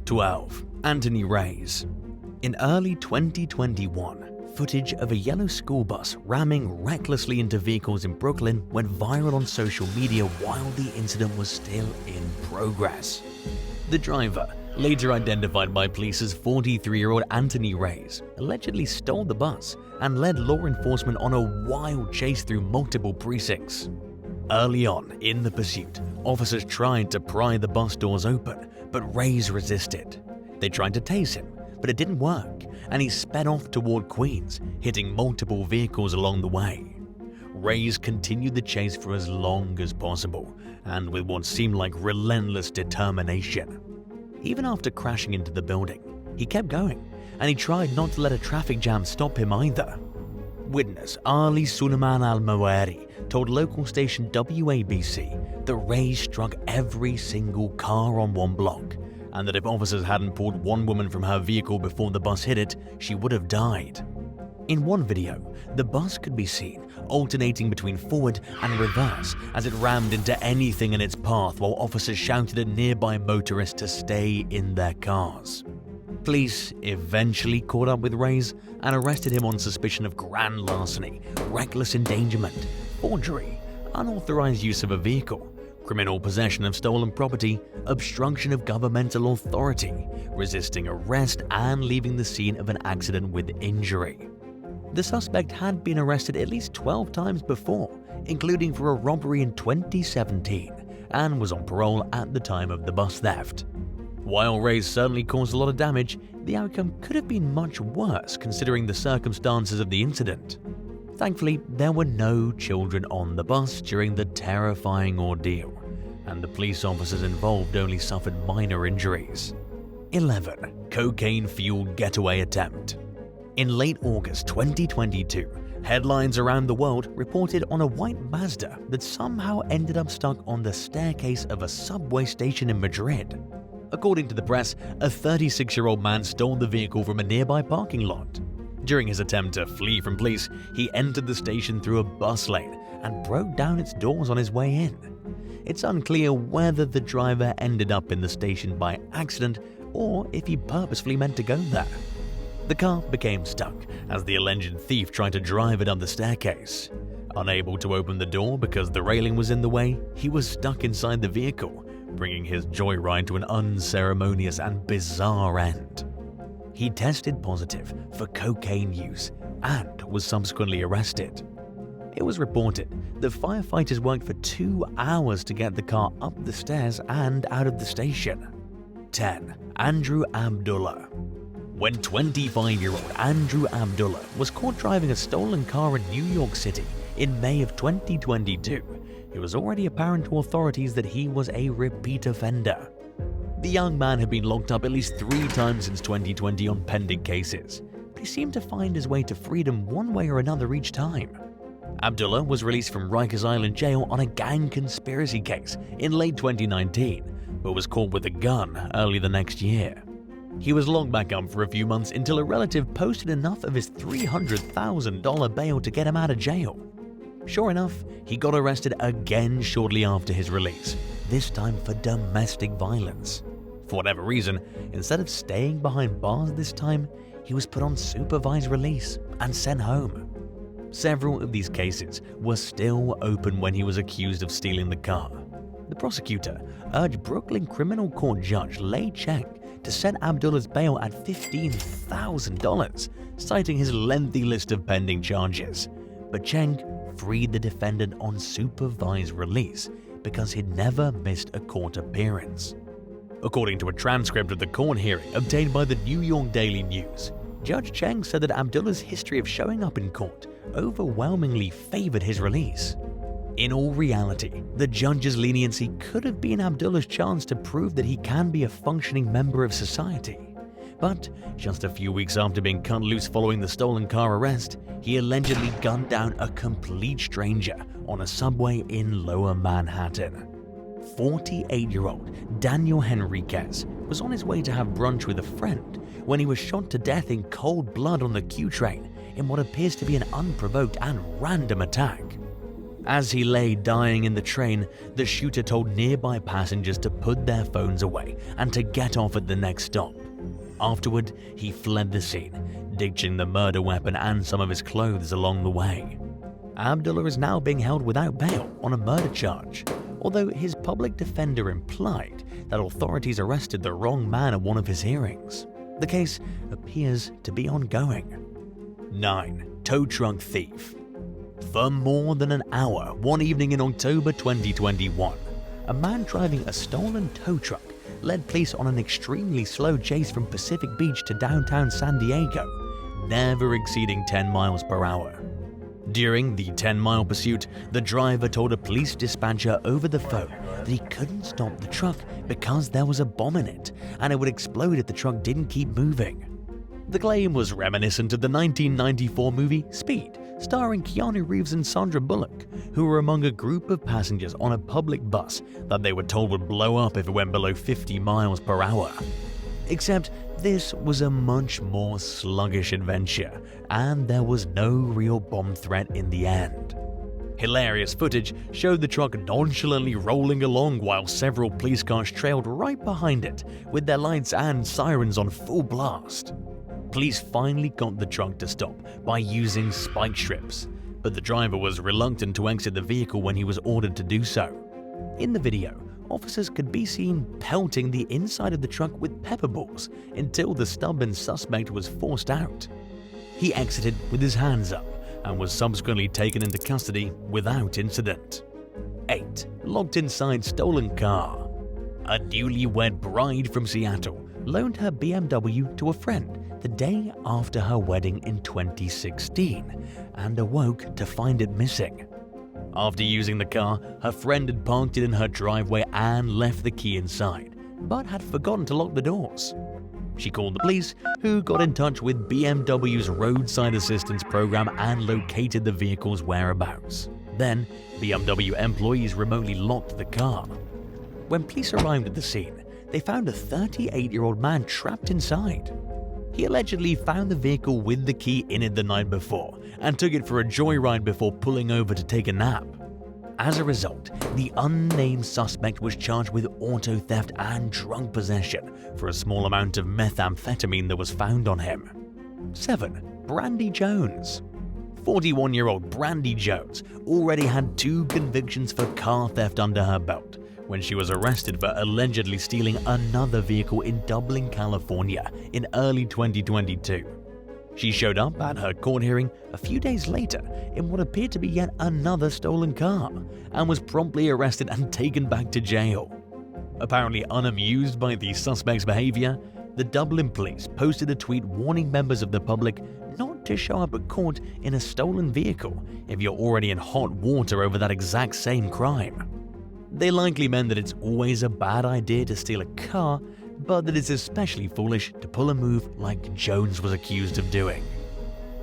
12. Anthony Reyes. In early 2021, footage of a yellow school bus ramming recklessly into vehicles in Brooklyn went viral on social media while the incident was still in progress. The driver, later identified by police as 43-year-old Anthony Reyes, allegedly stole the bus and led law enforcement on a wild chase through multiple precincts. Early on in the pursuit, officers tried to pry the bus doors open, but Reyes resisted. They tried to tase him, but it didn't work, and he sped off toward Queens, hitting multiple vehicles along the way. Reyes continued the chase for as long as possible, and with what seemed like relentless determination. Even after crashing into the building, he kept going, and he tried not to let a traffic jam stop him either. Witness Ali Suleiman Al-Mawari told local station WABC that Reyes struck every single car on one block, and that if officers hadn't pulled one woman from her vehicle before the bus hit it, she would have died. In one video, the bus could be seen alternating between forward and reverse as it rammed into anything in its path while officers shouted at nearby motorists to stay in their cars. Police eventually caught up with Reyes and arrested him on suspicion of grand larceny, reckless endangerment, forgery, unauthorized use of a vehicle, criminal possession of stolen property, obstruction of governmental authority, resisting arrest, and leaving the scene of an accident with injury. The suspect had been arrested at least 12 times before, including for a robbery in 2017, and was on parole at the time of the bus theft. While Reyes certainly caused a lot of damage, the outcome could have been much worse considering the circumstances of the incident. Thankfully, there were no children on the bus during the terrifying ordeal, and the police officers involved only suffered minor injuries. 11. Cocaine-fueled getaway attempt. In late August 2022, headlines around the world reported on a white Mazda that somehow ended up stuck on the staircase of a subway station in Madrid. According to the press, a 36-year-old man stole the vehicle from a nearby parking lot. During his attempt to flee from police, he entered the station through a bus lane and broke down its doors on his way in. It's unclear whether the driver ended up in the station by accident or if he purposefully meant to go there. The car became stuck as the alleged thief tried to drive it up the staircase. Unable to open the door because the railing was in the way, he was stuck inside the vehicle, bringing his joyride to an unceremonious and bizarre end. He tested positive for cocaine use and was subsequently arrested. It was reported that firefighters worked for 2 hours to get the car up the stairs and out of the station. 10. Andrew Abdullah. When 25-year-old Andrew Abdullah was caught driving a stolen car in New York City in May of 2022, it was already apparent to authorities that he was a repeat offender. The young man had been locked up at least 3 times since 2020 on pending cases, but he seemed to find his way to freedom one way or another each time. Abdullah was released from Rikers Island jail on a gang conspiracy case in late 2019, but was caught with a gun early the next year. He was locked back up for a few months until a relative posted enough of his $300,000 bail to get him out of jail. Sure enough, he got arrested again shortly after his release, this time for domestic violence. For whatever reason, instead of staying behind bars this time, he was put on supervised release and sent home. Several of these cases were still open when he was accused of stealing the car. The prosecutor urged Brooklyn Criminal Court Judge Lei Cheng to set Abdullah's bail at $15,000, citing his lengthy list of pending charges. But Cheng freed the defendant on supervised release because he'd never missed a court appearance. According to a transcript of the court hearing obtained by the New York Daily News, Judge Cheng said that Abdullah's history of showing up in court overwhelmingly favored his release. In all reality, the judge's leniency could have been Abdullah's chance to prove that he can be a functioning member of society. But just a few weeks after being cut loose following the stolen car arrest, he allegedly gunned down a complete stranger on a subway in Lower Manhattan. 48-year-old Daniel Henriquez was on his way to have brunch with a friend when he was shot to death in cold blood on the Q train in what appears to be an unprovoked and random attack. As he lay dying in the train, the shooter told nearby passengers to put their phones away and to get off at the next stop. Afterward, he fled the scene, ditching the murder weapon and some of his clothes along the way. Abdullah is now being held without bail on a murder charge, although his public defender implied that authorities arrested the wrong man at one of his hearings. The case appears to be ongoing. 9. Tow truck thief. For more than an hour, one evening in October 2021, a man driving a stolen tow truck led police on an extremely slow chase from Pacific Beach to downtown San Diego, never exceeding 10 miles per hour. During the 10-mile pursuit, the driver told a police dispatcher over the phone that he couldn't stop the truck because there was a bomb in it and it would explode if the truck didn't keep moving. The claim was reminiscent of the 1994 movie Speed, starring Keanu Reeves and Sandra Bullock, who were among a group of passengers on a public bus that they were told would blow up if it went below 50 miles per hour. Except this was a much more sluggish adventure, and there was no real bomb threat in the end. Hilarious footage showed the truck nonchalantly rolling along while several police cars trailed right behind it, with their lights and sirens on full blast. Police finally got the truck to stop by using spike strips, but the driver was reluctant to exit the vehicle when he was ordered to do so. In the video, officers could be seen pelting the inside of the truck with pepper balls until the stubborn suspect was forced out. He exited with his hands up and was subsequently taken into custody without incident. 8. Locked inside stolen car. A newlywed bride from Seattle loaned her BMW to a friend the day after her wedding in 2016 and awoke to find it missing. After using the car, her friend had parked it in her driveway and left the key inside, but had forgotten to lock the doors. She called the police, who got in touch with BMW's roadside assistance program and located the vehicle's whereabouts. Then, BMW employees remotely locked the car. When police arrived at the scene, they found a 38-year-old man trapped inside. He allegedly found the vehicle with the key in it the night before and took it for a joyride before pulling over to take a nap. As a result, the unnamed suspect was charged with auto theft and drug possession for a small amount of methamphetamine that was found on him. 7. Brandy Jones. 41-year-old Brandy Jones already had 2 convictions for car theft under her belt when she was arrested for allegedly stealing another vehicle in Dublin, California in early 2022. She showed up at her court hearing a few days later in what appeared to be yet another stolen car and was promptly arrested and taken back to jail. Apparently unamused by the suspect's behavior, the Dublin police posted a tweet warning members of the public not to show up at court in a stolen vehicle if you're already in hot water over that exact same crime. They likely meant that it's always a bad idea to steal a car, but that it's especially foolish to pull a move like Jones was accused of doing.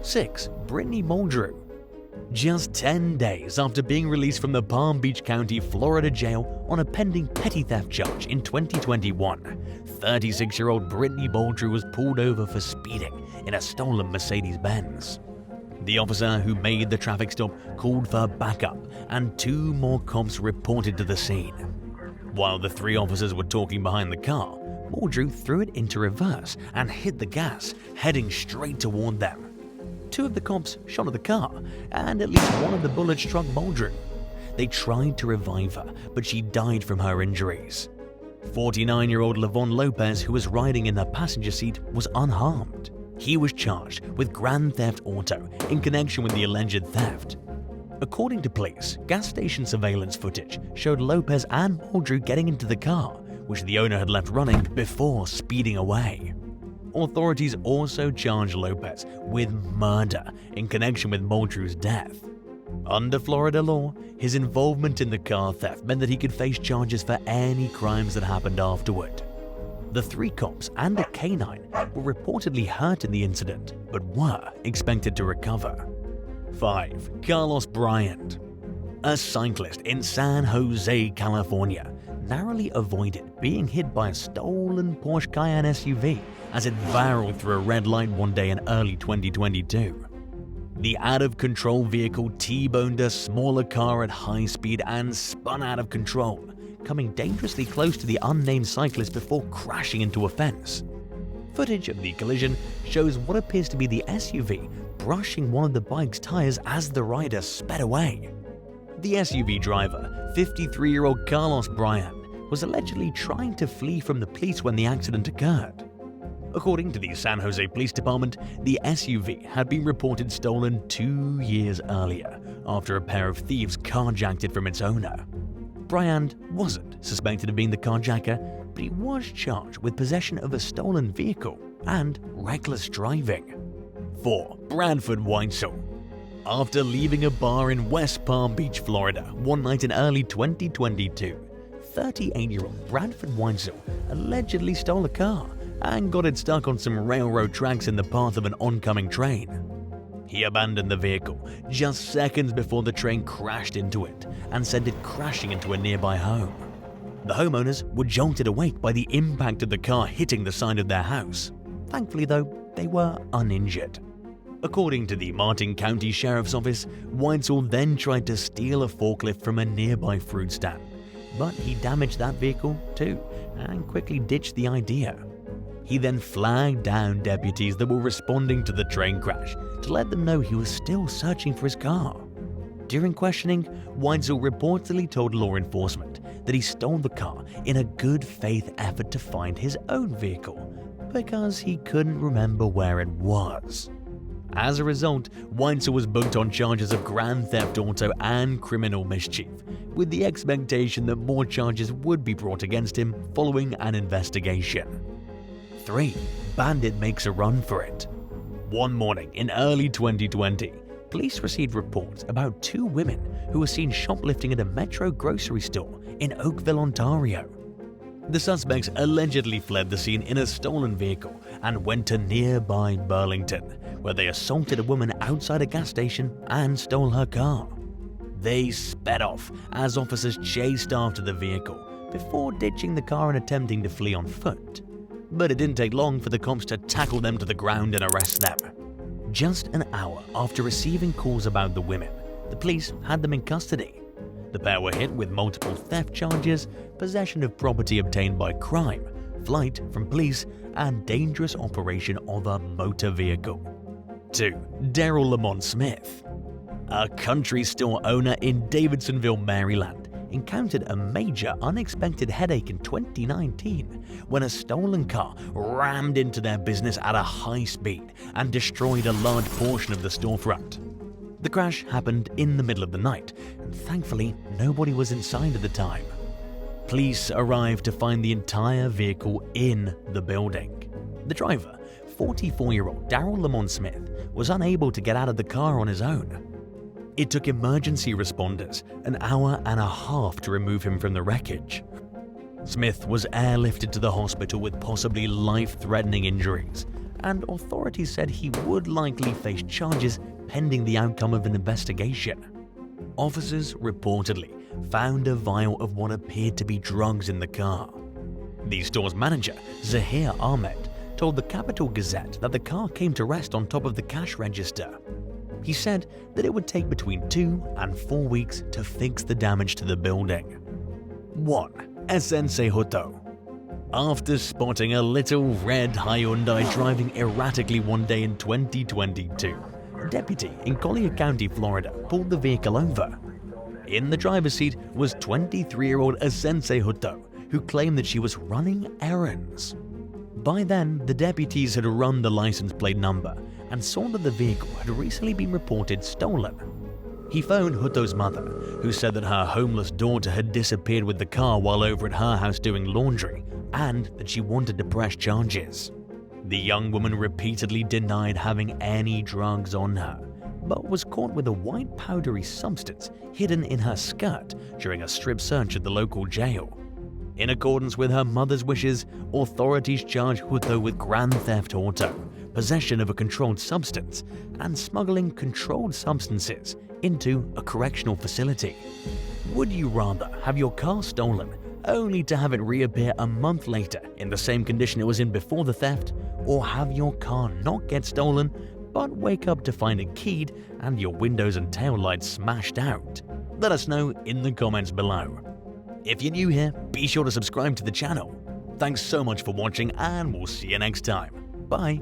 6. Brittanyuldrin. Just 10 days after being released from the Palm Beach County, Florida jail on a pending petty theft charge in 2021, 36-year-old Brittanyuldrin was pulled over for speeding in a stolen Mercedes-Benz. The officer who made the traffic stop called for backup, and 2 more cops reported to the scene. While the 3 officers were talking behind the car, Muldrin threw it into reverse and hit the gas, heading straight toward them. 2 of the cops shot at the car, and at least one of the bullets struck Muldrin. They tried to revive her, but she died from her injuries. 49-year-old Lavon Lopez, who was riding in the passenger seat, was unharmed. He was charged with grand theft auto in connection with the alleged theft. According to police, gas station surveillance footage showed Lopez and Muldrin getting into the car, which the owner had left running before speeding away. Authorities also charged Lopez with murder in connection with Muldrin's death. Under Florida law, his involvement in the car theft meant that he could face charges for any crimes that happened afterward. The 3 cops and a canine were reportedly hurt in the incident, but were expected to recover. 5. Carlos Bryant. A cyclist in San Jose, California, narrowly avoided being hit by a stolen Porsche Cayenne SUV as it barreled through a red light one day in early 2022. The out-of-control vehicle T-boned a smaller car at high speed and spun out of control, coming dangerously close to the unnamed cyclist before crashing into a fence. Footage of the collision shows what appears to be the SUV brushing one of the bike's tires as the rider sped away. The SUV driver, 53-year-old Carlos Bryant, was allegedly trying to flee from the police when the accident occurred. According to the San Jose Police Department, the SUV had been reported stolen 2 years earlier after a pair of thieves carjacked it from its owner. Bryant wasn't suspected of being the carjacker, but he was charged with possession of a stolen vehicle and reckless driving. 4. Bradford Wesley. After leaving a bar in West Palm Beach, Florida, one night in early 2022, 38-year-old Bradford Wesley allegedly stole a car and got it stuck on some railroad tracks in the path of an oncoming train. He abandoned the vehicle just seconds before the train crashed into it and sent it crashing into a nearby home. The homeowners were jolted awake by the impact of the car hitting the side of their house. Thankfully, though, they were uninjured. According to the Martin County Sheriff's Office, Weitzel then tried to steal a forklift from a nearby fruit stand, but he damaged that vehicle too and quickly ditched the idea. He then flagged down deputies that were responding to the train crash to let them know he was still searching for his car. During questioning, Weitzel reportedly told law enforcement that he stole the car in a good faith effort to find his own vehicle because he couldn't remember where it was. As a result, Weitzel was booked on charges of grand theft auto and criminal mischief, with the expectation that more charges would be brought against him following an investigation. 3. Bandit makes a run for it. One morning in early 2020, police received reports about 2 women who were seen shoplifting at a Metro grocery store in Oakville, Ontario. The suspects allegedly fled the scene in a stolen vehicle and went to nearby Burlington, where they assaulted a woman outside a gas station and stole her car. They sped off as officers chased after the vehicle before ditching the car and attempting to flee on foot. But it didn't take long for the cops to tackle them to the ground and arrest them. Just an hour after receiving calls about the women, the police had them in custody. The pair were hit with multiple theft charges, possession of property obtained by crime, flight from police, and dangerous operation of a motor vehicle. 2. Daryl Lamont Smith. A country store owner in Davidsonville, Maryland, encountered a major unexpected headache in 2019 when a stolen car rammed into their business at a high speed and destroyed a large portion of the storefront. The crash happened in the middle of the night, and thankfully nobody was inside at the time. Police arrived to find the entire vehicle in the building. The driver, 44-year-old Daryl Lamont Smith, was unable to get out of the car on his own. It took emergency responders an hour and a half to remove him from the wreckage. Smith was airlifted to the hospital with possibly life-threatening injuries, and authorities said he would likely face charges pending the outcome of an investigation. Officers reportedly found a vial of what appeared to be drugs in the car. The store's manager, Zahir Ahmed, told the Capital Gazette that the car came to rest on top of the cash register. He said that it would take between 2 and 4 weeks to fix the damage to the building. 1. Sensei Hutto. After spotting a little red Hyundai driving erratically one day in 2022, a deputy in Collier County, Florida, pulled the vehicle over. In the driver's seat was 23-year-old Sensei Hutto, who claimed that she was running errands. By then, the deputies had run the license plate number and saw that the vehicle had recently been reported stolen. He phoned Hutto's mother, who said that her homeless daughter had disappeared with the car while over at her house doing laundry, and that she wanted to press charges. The young woman repeatedly denied having any drugs on her, but was caught with a white powdery substance hidden in her skirt during a strip search at the local jail. In accordance with her mother's wishes, authorities charged Hutto with grand theft auto, possession of a controlled substance, and smuggling controlled substances into a correctional facility. Would you rather have your car stolen only to have it reappear a month later in the same condition it was in before the theft, or have your car not get stolen but wake up to find it keyed and your windows and tail lights smashed out? Let us know in the comments below. If you're new here, be sure to subscribe to the channel. Thanks so much for watching, and we'll see you next time. Bye.